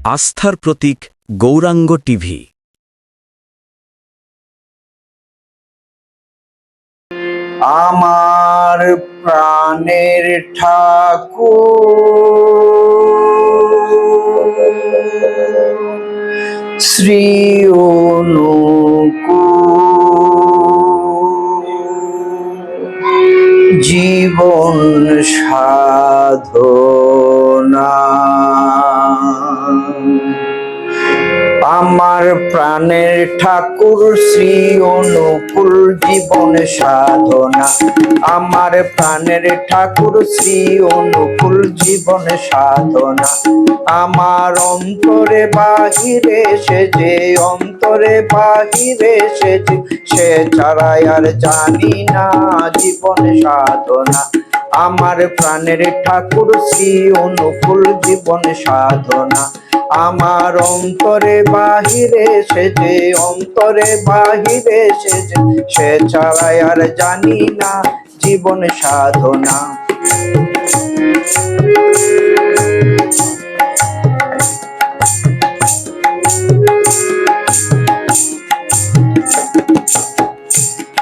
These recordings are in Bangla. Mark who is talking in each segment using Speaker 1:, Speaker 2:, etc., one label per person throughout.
Speaker 1: আস্থার প্রতীক গৌরাঙ্গ টিভি।
Speaker 2: আমার প্রাণের ঠাকুর শ্রী অনুকূল জীবন সাধনা। আমার প্রাণের ঠাকুর শ্রী অনুকূল জীবন সাধনা। আমার প্রাণের ঠাকুর শ্রী অনুকূল জীবন সাধনা। আমার অন্তরে বাহিরে সে যে অন্তরে বাহিরে সে যে সে ছাড়াই আর জানি না জীবন সাধনা। আমার প্রাণের ঠাকুর শ্রী অনুকূল জীবন সাধনা। আমার অন্তরে বাহিরে সে যে অন্তরে বাহিরে সে যে সে ছাড়াই আর জানি না জীবন সাধনা।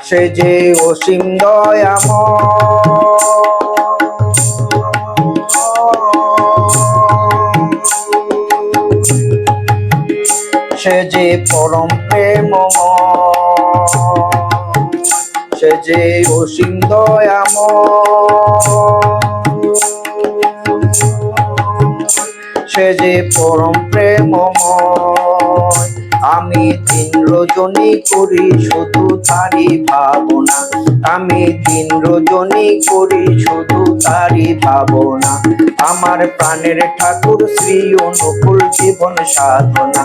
Speaker 2: সে যে অসীম দয়াময় সে যে পরম প্রেমময় সে যে অসীম দয়াময় সে যে পরম প্রেমময়। আমি দিন রজনী করি শুধু তারি ভাবনা। আমি দিন রজনী করি শুধু তারি ভাবনা। আমার প্রাণের ঠাকুর শ্রী অনুকূল জীবন সাধনা।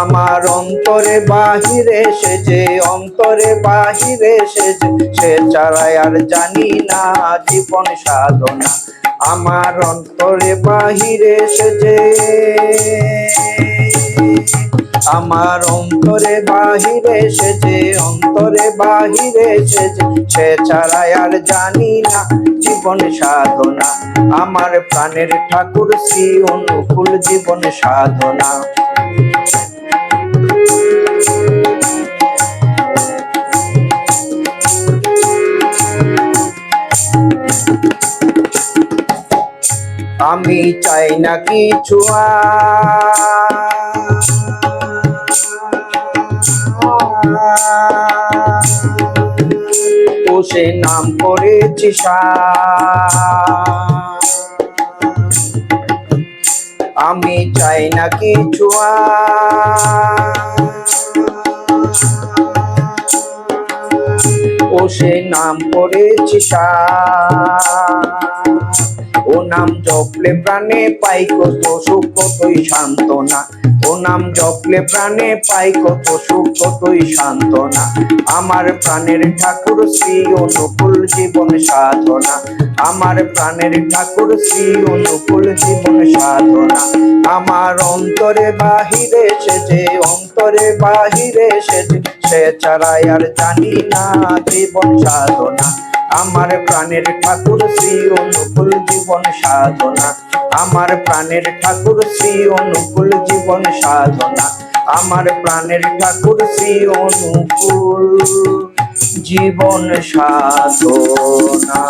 Speaker 2: আমার অন্তরে বাহিরে সে যে অন্তরে বাহিরে সে যে সে ছাড়াই আর জানি না জীবন সাধনা। আমার অন্তরে বাহিরে সে যে আমার অন্তরে বাহিরে সে যে অন্তরে বাহিরে সে যে সে ছাড়াই আর জানি না জীবন সাধনা। আমার প্রাণের ঠাকুর শ্রী অনুকূল জীবন সাধনা। আমি চাই না কিছু ও সে নাম করেছি আমি চাই না কিছু ও সে নাম করেছি ও নাম জপলে প্রাণে পাই কত সুখ কতই সান্ত্বনা। ও নাম জপলে প্রাণে পাই কত সুখ কতই সান্ত্বনা। আমার প্রাণের ঠাকুর শ্রী অনুকূল জীবন সাধনা। আমার প্রাণের ঠাকুর শ্রী অনুকূল জীবন সাধনা। আমার অন্তরে বাহিরে সে যে অন্তরে বাহিরে সে যে সে ছাড়াই আর জানি না জীবন সাধনা। আমার প্রাণের ঠাকুর শ্রী অনুকূল জীবন সাধনা। আমার প্রাণের ঠাকুর শ্রী অনুকূল জীবন সাধনা। আমার প্রাণের ঠাকুর শ্রী অনুকূল জীবন সাধনা।